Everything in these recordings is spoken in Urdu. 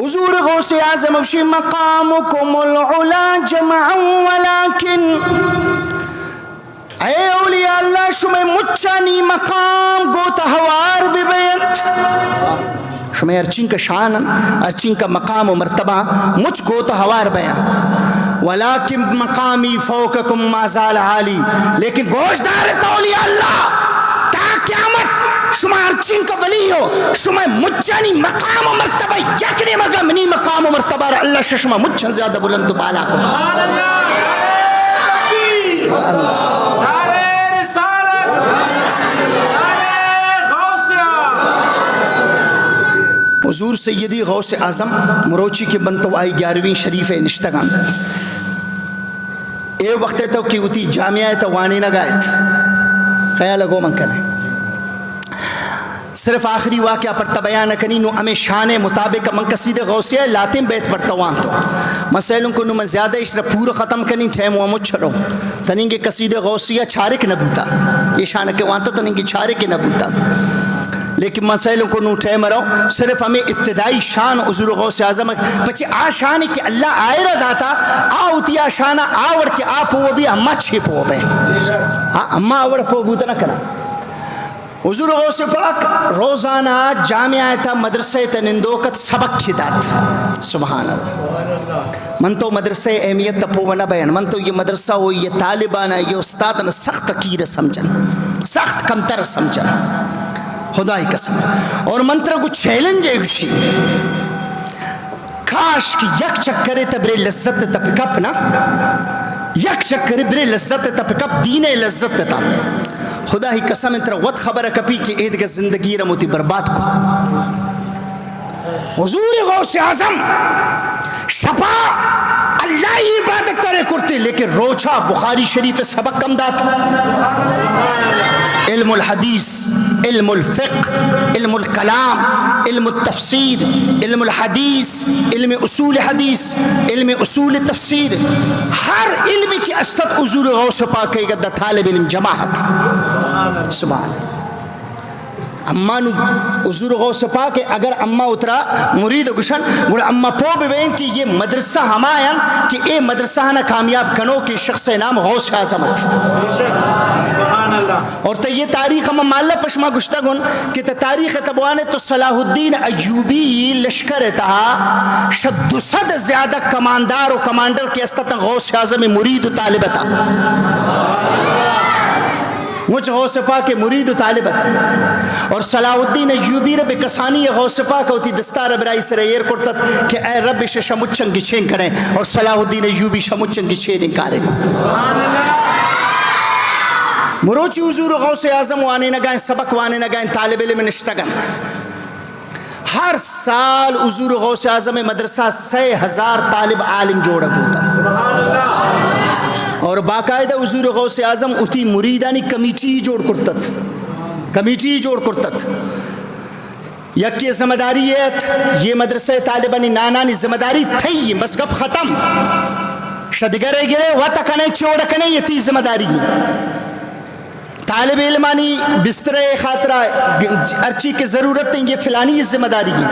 حضور غوث اعظم وشي مقامكم العلا جمعا ولكن اے اولیاء اللہ شمع مچانی مقام گوتا ہوار بھی بیند شمع ارچین کا شان ارچین کا مقام و مرتبہ مچ گوتا ہوار بیان ولیکن مقامی فوقکم ما زال عالی لیکن گوشدار اولیاء اللہ تا قیامت شما ارچین کا ولی ہو شما مجھانی مقام و مرتبہ یکنی مگا منی مقام و مرتبہ اللہ شما مجھا زیادہ بلند و بالا کو سبحان اللہ حضور سیدی غوث اعظم مروچی کے بنتو آئی 11ویں شریف نشتگان اے وقت تو کی ہوتی جامعہ توانی نگایت خیال گو من کرنے صرف آخری واقعہ پر تبیان کنی نو ہمیں شان مطابق من قصید غوثیہ لاتیں بیت پر توان تو مسئلوں کو نو من زیادہ اشرا پورا ختم کنی ٹھیم وامت چھڑو تنینگے قصید غوثیہ چھارک نبوتا یہ شان کے وانتا تنینگے چھارک نبوتا لیکن مسائلوں کو نو ٹھے مرو صرف ہمیں ابتدائی شان حضور غوث اعظم پچھے آ شان کہ اللہ آئے رہا داتا آوتی آ شانہ آوڑ کے آپ وہ بھی امہ چھپ ہو بے امہ آوڑ پو بوتا نہ کنا حضور غوث پاک روزانہ جامعہ تا مدرسہ تنندوکت سبق کھدات سبحان اللہ من تو مدرسہ اہمیت تپو بنا بیان من تو یہ مدرسہ ہو یہ طالبانہ یہ استادن سخت کیر سمجھن سخت کمتر سمجھن خدای قسم اور منتر کو چیلنج ہے گوشی کاش کی یک چکرے تبرے لذت تپکپ نا یک چکرے برے لذت تپکپ دین لذت تا خدا ہی قسم انتر وقت خبر کپی کہ ایدگا زندگی رموتی برباد کو حضور غوث اعظم شفا اللہ ہی عبادت کرے کرتے لیکن روچا بخاری شریف سبق کم داتا علم الحدیث علم الفقہ علم الکلام علم التفسیر علم الحدیث علم اصول حدیث علم اصول تفسیر ہر علم کی اصلت حضور غوث پاک کے گدہ طالب علم جماعت سبحان اما نو حضور غوث پاک اگر اما اترا مرید گشن گوڑا اما پو ببین کہ یہ مدرسہ ہمایاں کہ اے مدرسہ نہ کامیاب کنو کہ شخص نام غوث اعظمت اور تا یہ تاریخ ہم مالا پشما گشتا گن کہ تا تاریخ تبوانے تو صلاح الدین ایوبی لشکر تا شد صد زیادہ کماندار و کمانڈر کے استتا غوث اعظم مرید و طالبتا مجھ غوث پاک مرید و طالبت اور صلاح الدین ایوبی رب کسانی غوث پاک ہوتی دستار برائی سر ایر کرتا کہ اے رب شمچن کی چھین کریں اور صلاح الدین ایوبی شمچن کی چھین انکارے کو مروچی حضور غوث اعظم وانے نگائیں سبق وانے نگائیں طالب علم نشتگند ہر سال حضور غوث اعظم مدرسہ 6,000 طالب عالم جوڑا ہوتا اور باقاعدہ حضور غوث اعظم اتی مریدانی کمیٹی جوڑ کرتت کمیٹی جوڑ کرتت یکی ذمہ داری ہے یہ مدرسہ طالبانی نانانی ذمہ داری تھی بس گپ ختم شدگرے گرے وطا کنے چوڑا کنے یہ تی ذمہ داری طالب علمانی بستر خاطرہ ارچی کی ضرورت ہیں یہ فلانی ذمہ داری ہے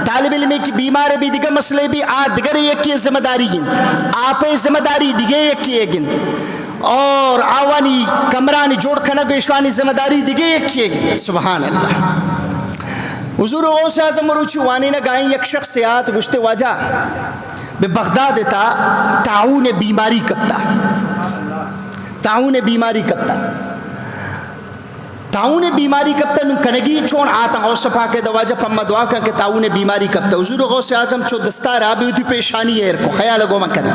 طالب علم کی بیمار بھی دیگر مسئلے بھی دیگر ایک کی ذمہ داری ہیں آپ ذمہ داری دیگر ایک کی ایک اور آوانی کمرانی جوڑ کھنا بیشوانی ذمہ داری دیگر ایک کی ایک سبحان اللہ حضور غوث اعظم مروچی وانی نگائیں یک شخص سیات گشت واجہ بے بغداد تا تعاون بیماری کبتا تعاون بیماری کبتا تعاون بیماری کبتا نو کنگی چون آتا غوث پاک دواجہ پمہ دعا کر کے تعاون بیماری کبتا حضور غوث اعظم چو دستار آبی ہوتی پیشانی ہے کو خیال گو من کرنے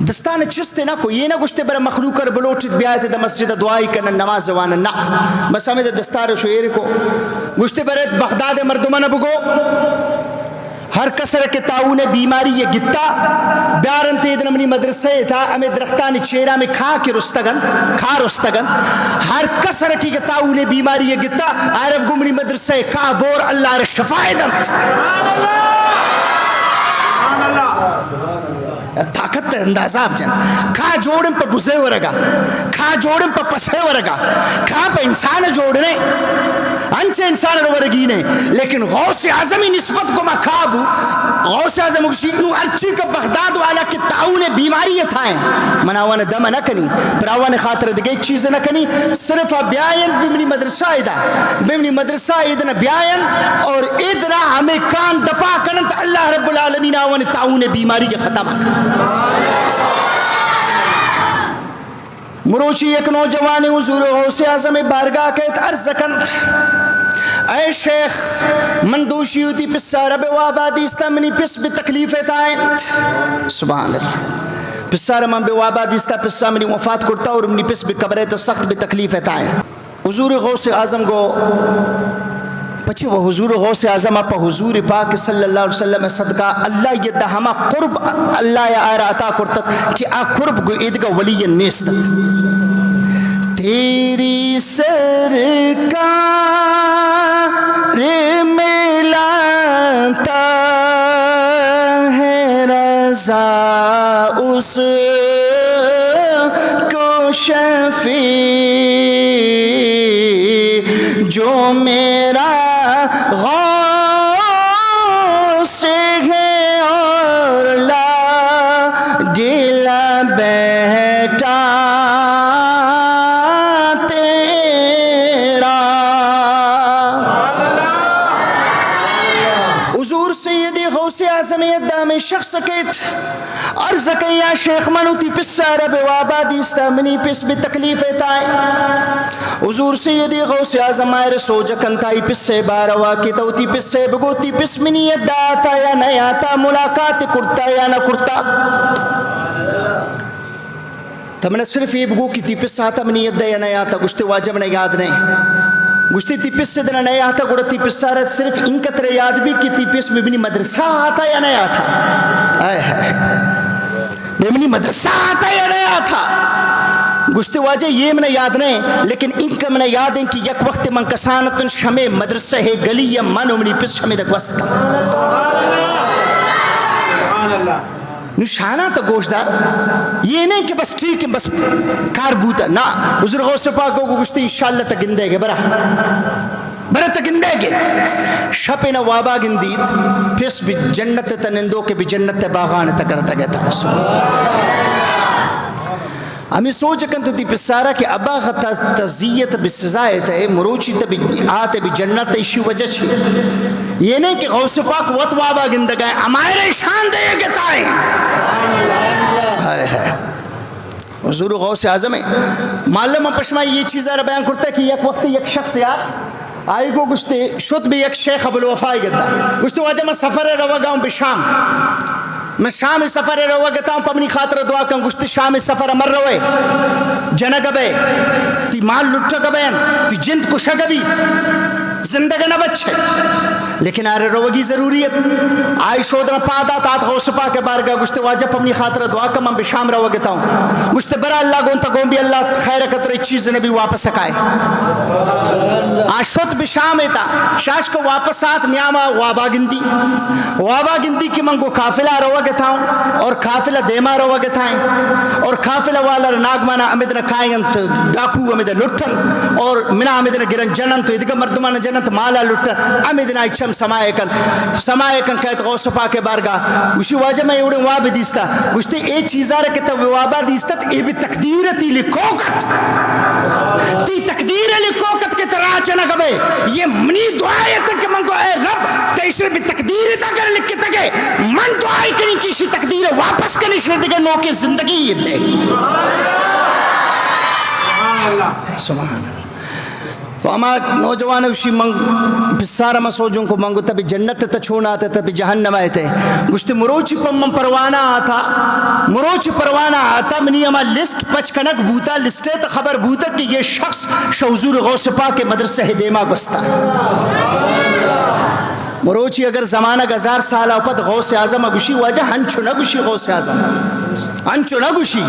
دستان چستے نہ کو یہ نہ گشتے برا مخلوق کر بلوٹت بیایت دا مسجد دعائی کرنا نماز وانا نا بس ہمیں دستار شویر کو گشتے برا بغداد مردمان بگو ہر کسر کے تعاون بیماری یہ گتا بیارن تیدن منی مدرسے تھا ہمیں درختان چیرہ میں کھا رستگن ہر کسر کی تعاون بیماری یہ گتا عرب گمنی مدرسے کھا بور اللہ رشفائے دم طاقت اندازہ آپ جان کھا جوڑن پہ بزے ورگا کھا جوڑن پہ پسے ورگا کھا پہ انسان جوڑنے انچے انسان ورگینے لیکن غوث اعظمی نسبت کو مخابو غوث اعظم اگشیدنو ارچی کا بغداد والا کی تعاون بیماری تھائیں مناوان دم نہ کنی براوان خاطر دگے ایک چیز نہ کنی صرف بیائن بمنی مدرسہ ایدہ بمنی مدرسہ ایدنا بیائن اور ایدنا ہمیں کان دپا کنن اللہ رب العالمین آوان تعاون بیماری کے ختم مروچی ایک نوجوان حضور غوث اعظم بارگاہ کہت عرض کند اے شیخ من دوشی ہوتی پس سارب وابادی استمنی پس بتکلیف تائیں سبحان اللہ پس سارب من بوابادی استا پس سامنی وفات کرتا اور منی پس بقبریت سخت بتکلیف تائیں حضور غوث اعظم کو پچھے وہ حضور غوث اعظم پا حضور پاک صلی اللہ علیہ وسلم صدقہ اللہ یہ ہما قرب اللہ یا آرہ عطا کرتت کہ آ قرب کو ایدگا ولی نیستت تیری سرکار ملاتا ہے رضا اس کو شفیع جو میرا غوث ہے اور لا دلا بیٹا تیرا حضور سیدی غوث اعظم دام شخص کہت عرض کہ یا شیخ منوتی پس سارا بوابادی استامنی پس بتکلیف تائیں حضور سیدی غوث اعظم آئر سوجکن تائی پس سے باروا کی توتی پس سے بگوتی پس منی یدہ آتا یا نہیں آتا ملاقات کرتا یا نہ کرتا تم نے صرف یہ بگو کی تی پس آتا منی یدہ یا نہیں آتا گشتے واجب نے یاد نہیں گشتے تی پس سے دنہ نہیں آتا گوڑا تی پس سارا صرف ان کتر یاد بھی کی تی پس میں بنی مدرسہ آتا یا نہیں آتا آئے ہے میں بنی مدرسہ آتا یا نہیں آتا گشتے واجہ یہ منہ یاد نہیں لیکن ان کا منہ یاد ہیں کہ یک وقت من کسانتن شمع مدرسہ ہے گلی یا منو منی پس شمع دک وستا نشانہ تا گوشدار یہ نہیں کہ بس ٹھیک ہے بس کار بوتا نا حضور غوث پاک کو گشتے انشاءاللہ تا گندے گے برا تا گندے گے شپ نوابا گندید پس بھی جنت تنندو کے بھی جنت باغان تا کرتا گیا تا ہمیں سوچ کن تو تی پسارا کہ ابا غطا تزیت بسزائے تھے مروچی تبی آتے بھی جنت ایشی وجہ چھے یہ نہیں کہ غوث پاک وط وابا گندگائیں ہمارے شان دے گے تائیں حضور غوث اعظم ہے معلوم پشمائی یہ چیزیں بیان کرتا ہے کہ یک وقت یک شخص یاد آئی گو گشتے شد بھی یک شیخ ابو الوفائی گتا گشتے واجہ میں سفر روا گاؤں بشام میں شام سفر روا گتا ہوں پمنی خاطر دعا کن گشت شام سفر مر روے جنگ بے تی مال لٹا گبین تی جند کشا گبی زندگی نہ بچے لیکن آرے روگی ضروریت آئی شودنا پادا تات غوث پاک بارگاہ گشتے واجب اپنی خاطر دعا کم ہم بشام رو گتا ہوں گشتے برا اللہ گونتا گون بھی اللہ خیر قطر چیز نبی واپس سکائے آشت بشام ایتا شاش کو واپس آت نیاما وابا گندی کی منگو کافلہ رو گتا ہوں اور کافلہ دیما رو گتا ہیں اور کافلہ والا ناگمانا امیدنا کائیں ڈاکو امیدنا لٹن اور منا امیدنا گرن جنن تو ادھگا مردمانا جنت مالا لٹن امیدنا اچھم سمائے کن کہت غوث پاک بارگاہ وشی واجہ میں اوڑن واب دیستا وشتے اے چیزا رکھتا وابا دیستا اے بھی تقدیر تی لکوکت تی تقدیر لکوکت کے طرح چنہ گبے یہ منی دعائے تن کہ من کو اے رب تیسر بھی تقدیر تا کر لکھ کے تکے من دعائی کریں کسی تقدیر واپس کرنے سے دیگر نوکے زندگی یہ دے سبحان اللہ تو اما نوجوان اسی بسارا مسوجوں کو منگو تبھی جنت تا چھونا آتا تبھی جہنم آئے تھے گشتے مروچی پم پروانہ آتا منی اما لسٹ پچ کنک بوتا لسٹے تا خبر بوتا کہ یہ شخص حضور غوث پاک کے مدرسہ دیما گستا مروچی اگر زمانہ گزار سالہ پت غوث اعظم گوشی واجہ ہنچو نہ گوشی غوث اعظم ہنچو نہ گوشی